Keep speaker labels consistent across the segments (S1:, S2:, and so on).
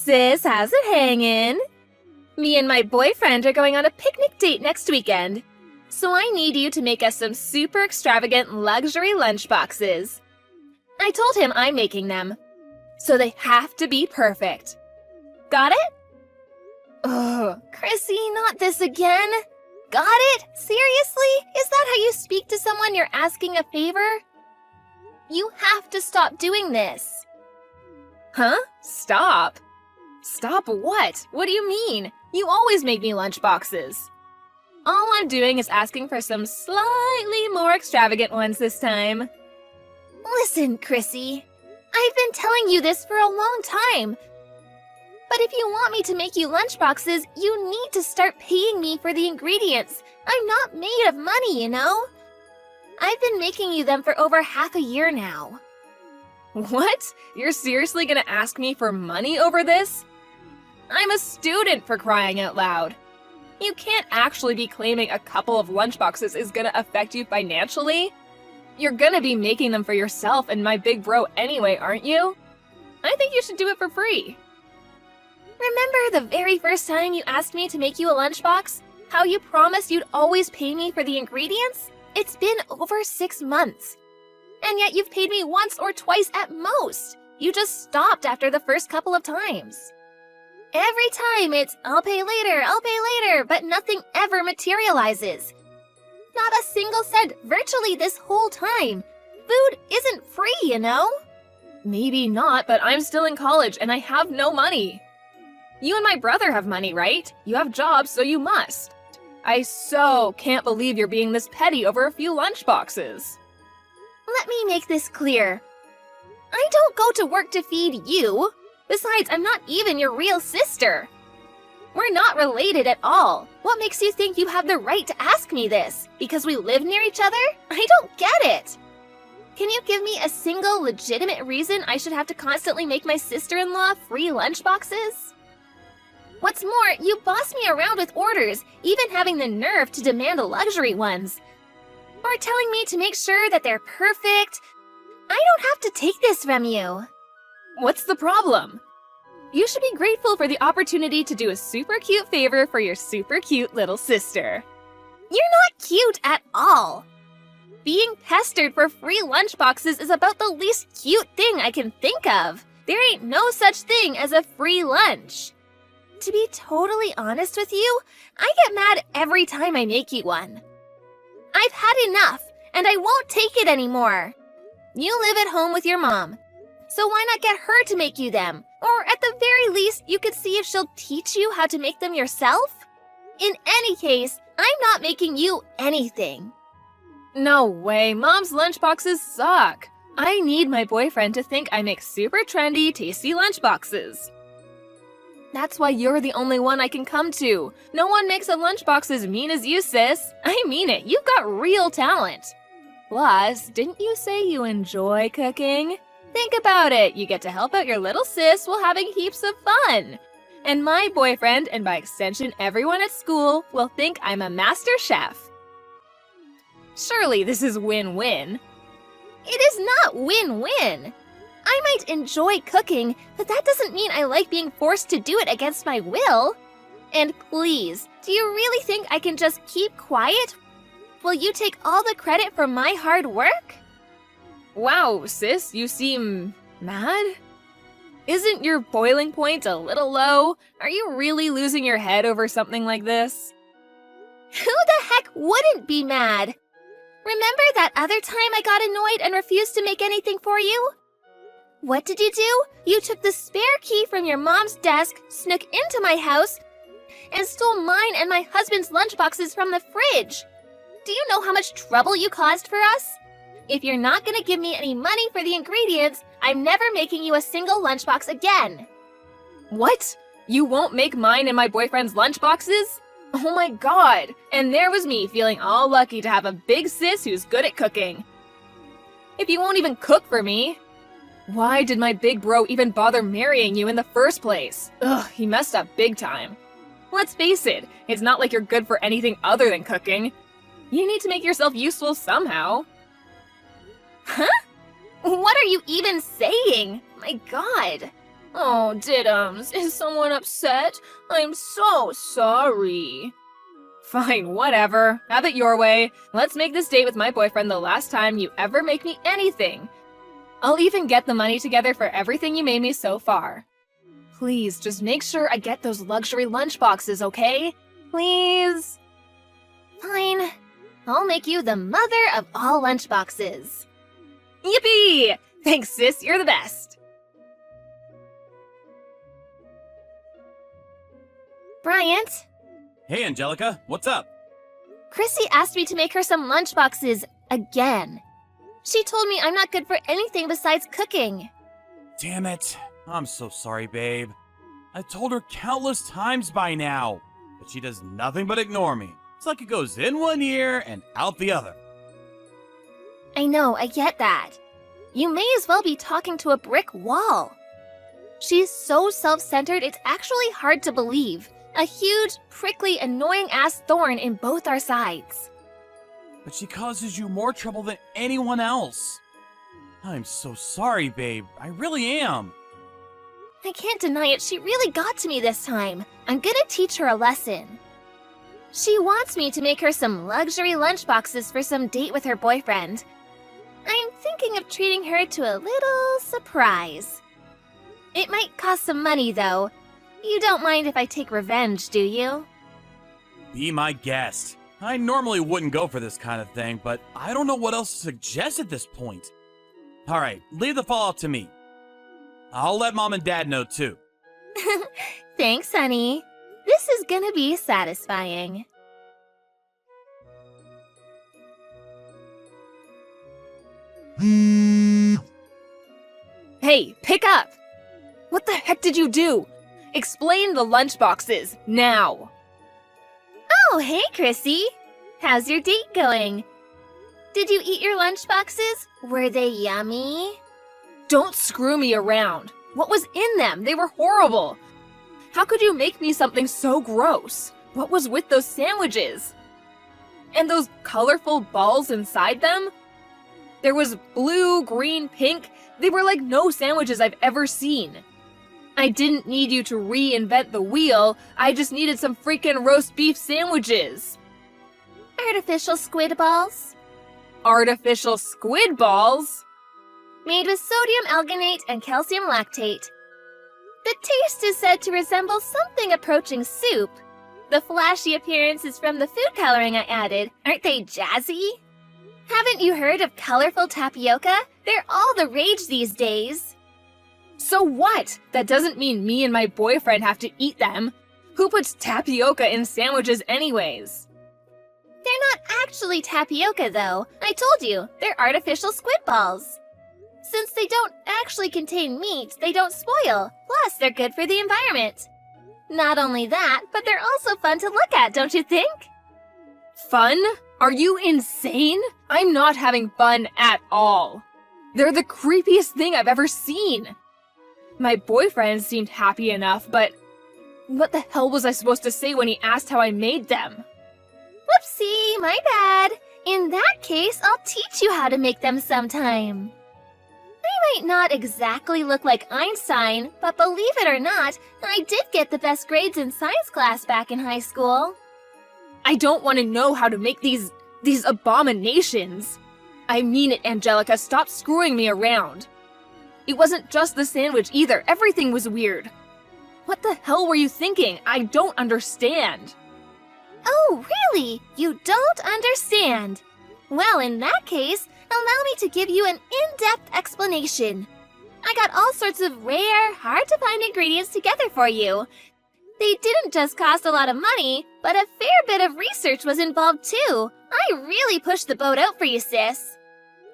S1: sis, how's it hanging? Me and my boyfriend are going on a picnic date next weekend. So I need you to make us some super extravagant luxury lunchboxes. I told him I'm making them. So they have to be perfect. Got it? Oh, Chrissy, not this again. Got it? Seriously? Is that how you speak to someone you're asking a favor? You have to stop doing this. Huh? Stop? Stop what? What do you mean? You always make me lunchboxes. All I'm doing is asking for some slightly more extravagant ones this time. Listen, Chrissy. I've been telling you this for a long time. But if you want me to make you lunchboxes, you need to start paying me for the ingredients. I'm not made of money, you know? I've been making you them for over half a year now. What? You're seriously gonna ask me for money over this? I'm a student, for crying out loud. You can't actually be claiming a couple of lunchboxes is gonna affect you financially. You're gonna be making them for yourself and my big bro anyway, aren't you? I think you should do it for free. Remember the very first time you asked me to make you a lunchbox? How you promised you'd always pay me for the ingredients? It's been over 6 months. And yet you've paid me once or twice at most. You just stopped after the first couple of times. Every time it's, I'll pay later, but nothing ever materializes. Not a single cent virtually this whole time. Food isn't free, you know? Maybe not, but I'm still in college and I have no money. You and my brother have money, right? You have jobs, so you must. I so can't believe you're being this petty over a few lunchboxes. Let me make this clear. I don't go to work to feed you. Besides, I'm not even your real sister. We're not related at all. What makes you think you have the right to ask me this? Because we live near each other? I don't get it. Can you give me a single legitimate reason I should have to constantly make my sister-in-law free lunchboxes? What's more, you boss me around with orders, even having the nerve to demand luxury ones. Or telling me to make sure that they're perfect. I don't have to take this from you. What's the problem? You should be grateful for the opportunity to do a super cute favor for your super cute little sister. You're not cute at all. Being pestered for free lunchboxes is about the least cute thing I can think of. There ain't no such thing as a free lunch. To be totally honest with you, I get mad every time I make you one. I've had enough, and I won't take it anymore. You live at home with your mom, so why not get her to make you them? Or at the very least, you could see if she'll teach you how to make them yourself? In any case, I'm not making you anything. No way, Mom's lunchboxes suck. I need my boyfriend to think I make super trendy, tasty lunchboxes. That's why you're the only one I can come to. No one makes a lunchbox as mean as you, sis. I mean it, you've got real talent. Plus, didn't you say you enjoy cooking? Think about it, you get to help out your little sis while having heaps of fun. And my boyfriend, and by extension everyone at school, will think I'm a master chef. Surely this is win-win. It is not win-win. I might enjoy cooking, but that doesn't mean I like being forced to do it against my will. And please, do you really think I can just keep quiet? Will you take all the credit for my hard work? Wow, sis, you seem mad? Isn't your boiling point a little low? Are you really losing your head over something like this? Who the heck wouldn't be mad? Remember that other time I got annoyed and refused to make anything for you? What did you do? You took the spare key from your mom's desk, snuck into my house, and stole mine and my husband's lunchboxes from the fridge. Do you know how much trouble you caused for us? If you're not gonna give me any money for the ingredients, I'm never making you a single lunchbox again. What? You won't make mine and my boyfriend's lunchboxes? Oh my god! And there was me feeling all lucky to have a big sis who's good at cooking. If you won't even cook for me, why did my big bro even bother marrying you in the first place? Ugh, he messed up big time. Let's face it, it's not like you're good for anything other than cooking. You need to make yourself useful somehow. Huh? What are you even saying? My god. Oh, Diddums, is someone upset? I'm so sorry. Fine, whatever. Have it your way. Let's make this date with my boyfriend the last time you ever make me anything. I'll even get the money together for everything you made me so far. Please, just make sure I get those luxury lunchboxes, okay? Please? Fine. I'll make you the mother of all lunchboxes. Yippee! Thanks, sis. You're the best. Bryant?
S2: Hey, Angelica. What's up?
S1: Chrissy asked me to make her some lunchboxes again. She told me I'm not good for anything besides cooking.
S2: Damn it. I'm so sorry, babe. I've told her countless times by now, but she does nothing but ignore me. It's like it goes in one ear and out the other.
S1: I know, I get that. You may as well be talking to a brick wall. She's so self-centered, it's actually hard to believe. A huge, prickly, annoying-ass thorn in both our sides.
S2: But she causes you more trouble than anyone else. I'm so sorry, babe. I really am.
S1: I can't deny it, she really got to me this time. I'm gonna teach her a lesson. She wants me to make her some luxury lunchboxes for some date with her boyfriend. I'm thinking of treating her to a little surprise. It might cost some money, though. You don't mind if I take revenge, do you?
S2: Be my guest. I normally wouldn't go for this kind of thing, but I don't know what else to suggest at this point. Alright, leave the fallout to me. I'll let Mom and Dad know, too.
S1: Thanks, honey. This is gonna be satisfying. Hey, pick up! What the heck did you do? Explain the lunchboxes, now! Oh, hey, Chrissy! How's your date going? Did you eat your lunchboxes? Were they yummy? Don't screw me around. What was in them? They were horrible. How could you make me something so gross? What was with those sandwiches? And those colorful balls inside them? There was blue, green, pink. They were like no sandwiches I've ever seen. I didn't need you to reinvent the wheel. I just needed some freaking roast beef sandwiches. Artificial squid balls? Artificial squid balls? Made with sodium alginate and calcium lactate. The taste is said to resemble something approaching soup. The flashy appearance is from the food coloring I added. Aren't they jazzy? Haven't you heard of colorful tapioca? They're all the rage these days. So what? That doesn't mean me and my boyfriend have to eat them. Who puts tapioca in sandwiches anyways? They're not actually tapioca though. I told you, they're artificial squid balls. Since they don't actually contain meat, they don't spoil. Plus, they're good for the environment. Not only that, but they're also fun to look at, don't you think? Fun? Are you insane? I'm not having fun at all. They're the creepiest thing I've ever seen. My boyfriend seemed happy enough, but what the hell was I supposed to say when he asked how I made them? Whoopsie, my bad. In that case, I'll teach you how to make them sometime. I might not exactly look like Einstein, but believe it or not, I did get the best grades in science class back in high school. I don't want to know how to make these abominations. I mean it, Angelica, stop screwing me around. It wasn't just the sandwich either, everything was weird. What the hell were you thinking? I don't understand. Oh, really? You don't understand? Well, in that case, allow me to give you an in-depth explanation. I got all sorts of rare, hard-to-find ingredients together for you. They didn't just cost a lot of money, but a fair bit of research was involved too. I really pushed the boat out for you, sis.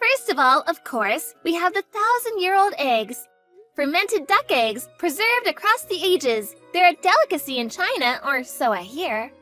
S1: First of all, of course, we have the 1,000-year-old eggs. Fermented duck eggs, preserved across the ages. They're a delicacy in China, or so I hear.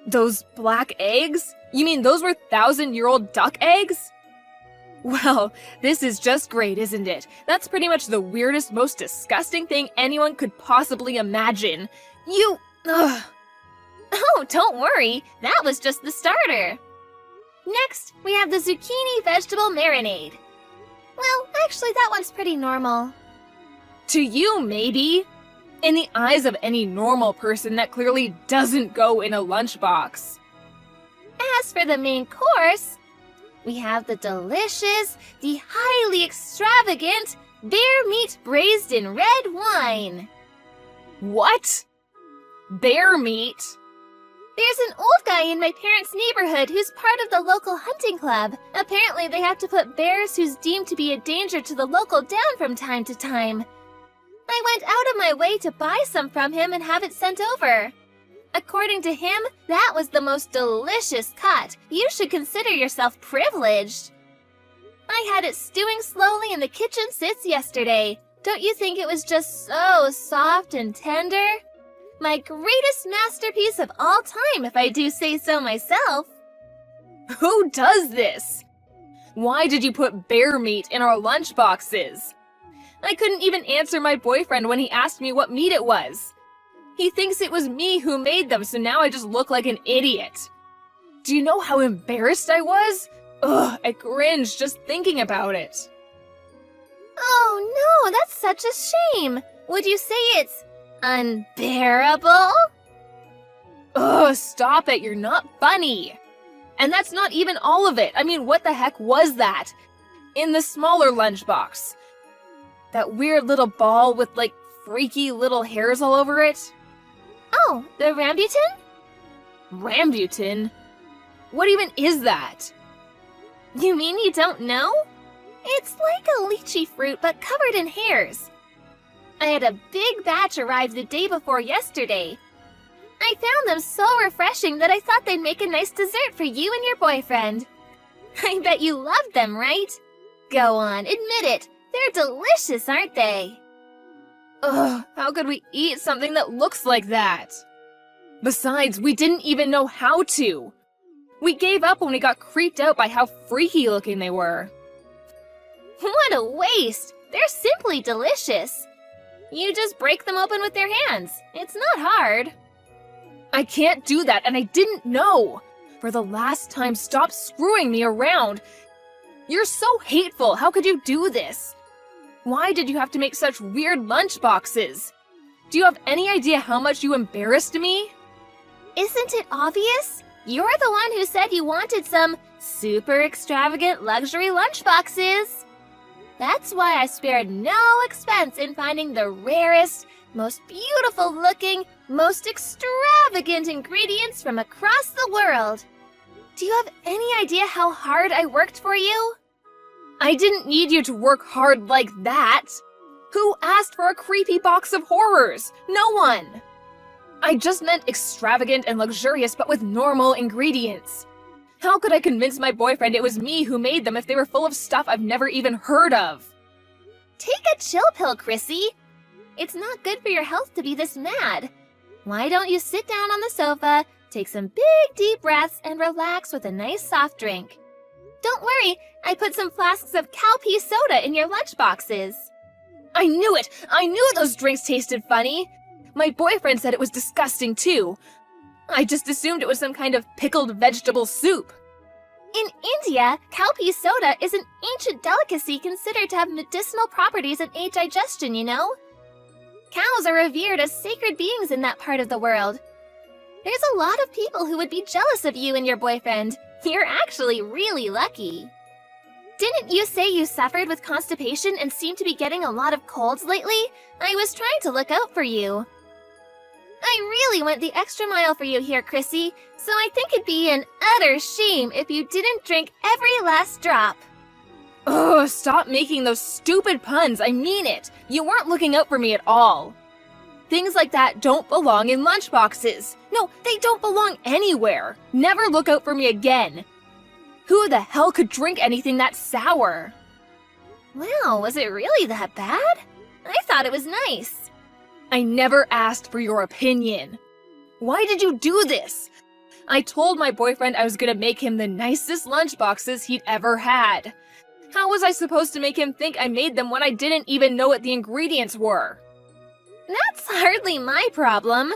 S1: Those black eggs? You mean those were 1,000-year-old duck eggs? Well, this is just great, isn't it? That's pretty much the weirdest, most disgusting thing anyone could possibly imagine. Ugh. Oh, don't worry. That was just the starter. Next, we have the zucchini vegetable marinade. Well, actually, that one's pretty normal. To you, maybe. In the eyes of any normal person, that clearly doesn't go in a lunchbox. As for the main course, we have the delicious, the highly extravagant bear meat braised in red wine. What? Bear meat? There's an old guy in my parents' neighborhood who's part of the local hunting club. Apparently they have to put bears who's deemed to be a danger to the local down from time to time. I went out of my way to buy some from him and have it sent over. According to him, that was the most delicious cut. You should consider yourself privileged. I had it stewing slowly in the kitchen since yesterday. Don't you think it was just so soft and tender? My greatest masterpiece of all time, if I do say so myself. Who does this? Why did you put bear meat in our lunchboxes? I couldn't even answer my boyfriend when he asked me what meat it was. He thinks it was me who made them, so now I just look like an idiot. Do you know how embarrassed I was? Ugh, I cringe just thinking about it. Oh no, that's such a shame. Would you say it's unbearable? Ugh, stop it, you're not funny. And that's not even all of it. I mean, what the heck was that? In the smaller lunchbox. That weird little ball with, like, freaky little hairs all over it. Oh, the rambutan? Rambutan? What even is that? You mean you don't know? It's like a lychee fruit, but covered in hairs. I had a big batch arrive the day before yesterday. I found them so refreshing that I thought they'd make a nice dessert for you and your boyfriend. I bet you loved them, right? Go on, admit it. They're delicious, aren't they? Ugh, how could we eat something that looks like that? Besides, we didn't even know how to. We gave up when we got creeped out by how freaky looking they were. What a waste! They're simply delicious. You just break them open with your hands. It's not hard. I can't do that, and I didn't know. For the last time, stop screwing me around. You're so hateful. How could you do this? Why did you have to make such weird lunchboxes? Do you have any idea how much you embarrassed me? Isn't it obvious? You're the one who said you wanted some super extravagant luxury lunchboxes. That's why I spared no expense in finding the rarest, most beautiful looking, most extravagant ingredients from across the world. Do you have any idea how hard I worked for you? I didn't need you to work hard like that. Who asked for a creepy box of horrors? No one. I just meant extravagant and luxurious, but with normal ingredients. How could I convince my boyfriend it was me who made them if they were full of stuff I've never even heard of? Take a chill pill, Chrissy. It's not good for your health to be this mad. Why don't you sit down on the sofa, take some big deep breaths, and relax with a nice soft drink? Don't worry, I put some flasks of cowpea soda in your lunchboxes. I knew it! I knew those drinks tasted funny! My boyfriend said it was disgusting too. I just assumed it was some kind of pickled vegetable soup. In India, cowpea soda is an ancient delicacy considered to have medicinal properties and aid digestion, you know? Cows are revered as sacred beings in that part of the world. There's a lot of people who would be jealous of you and your boyfriend. You're actually really lucky. Didn't you say you suffered with constipation and seem to be getting a lot of colds lately? I was trying to look out for you. I really went the extra mile for you here, Chrissy, so I think it'd be an utter shame if you didn't drink every last drop. Oh, stop making those stupid puns, I mean it. You weren't looking out for me at all. Things like that don't belong in lunchboxes. No, they don't belong anywhere. Never look out for me again. Who the hell could drink anything that sour? Wow, was it really that bad? I thought it was nice. I never asked for your opinion. Why did you do this? I told my boyfriend I was gonna make him the nicest lunchboxes he'd ever had. How was I supposed to make him think I made them when I didn't even know what the ingredients were? That's hardly my problem.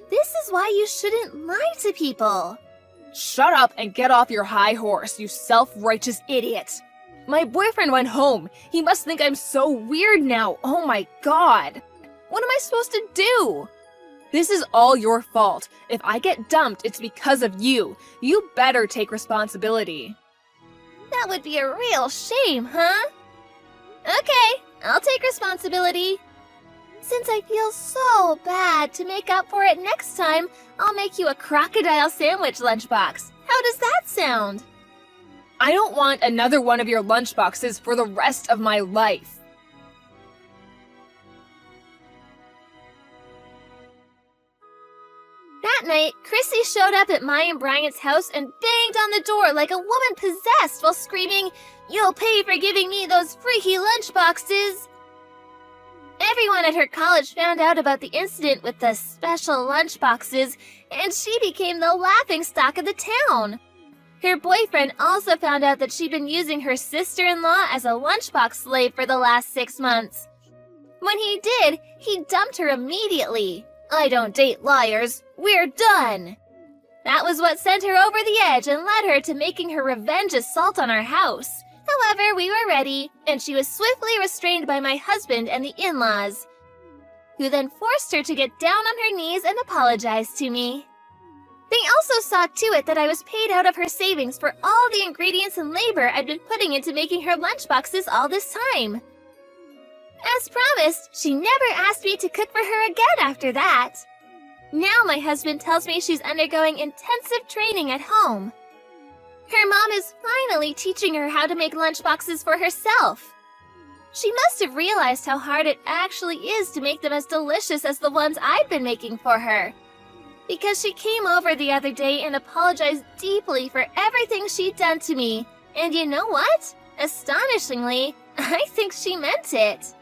S1: This is why you shouldn't lie to people. Shut up and get off your high horse, you self-righteous idiot. My boyfriend went home. He must think I'm so weird now. Oh my god. What am I supposed to do? This is all your fault. If I get dumped, it's because of you. You better take responsibility. That would be a real shame, huh? Okay, I'll take responsibility. Since I feel so bad, to make up for it next time, I'll make you a crocodile sandwich lunchbox. How does that sound? I don't want another one of your lunchboxes for the rest of my life. That night, Chrissy showed up at my and Bryant's house and banged on the door like a woman possessed while screaming, "You'll pay for giving me those freaky lunchboxes!" Everyone at her college found out about the incident with the special lunchboxes, and she became the laughingstock of the town. Her boyfriend also found out that she'd been using her sister-in-law as a lunchbox slave for the last 6 months. When he did, he dumped her immediately. I don't date liars. We're done. That was what sent her over the edge and led her to making her revenge assault on our house. However, we were ready, and she was swiftly restrained by my husband and the in-laws, who then forced her to get down on her knees and apologize to me. They also saw to it that I was paid out of her savings for all the ingredients and labor I'd been putting into making her lunchboxes all this time. As promised, she never asked me to cook for her again after that. Now my husband tells me she's undergoing intensive training at home. Her mom is finally teaching her how to make lunchboxes for herself. She must have realized how hard it actually is to make them as delicious as the ones I'd been making for her, because she came over the other day and apologized deeply for everything she'd done to me. And you know what? Astonishingly, I think she meant it.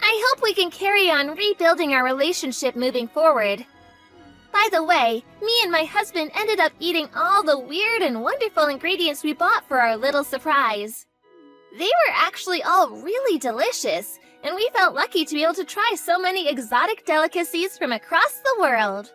S1: I hope we can carry on rebuilding our relationship moving forward. By the way, me and my husband ended up eating all the weird and wonderful ingredients we bought for our little surprise. They were actually all really delicious, and we felt lucky to be able to try so many exotic delicacies from across the world.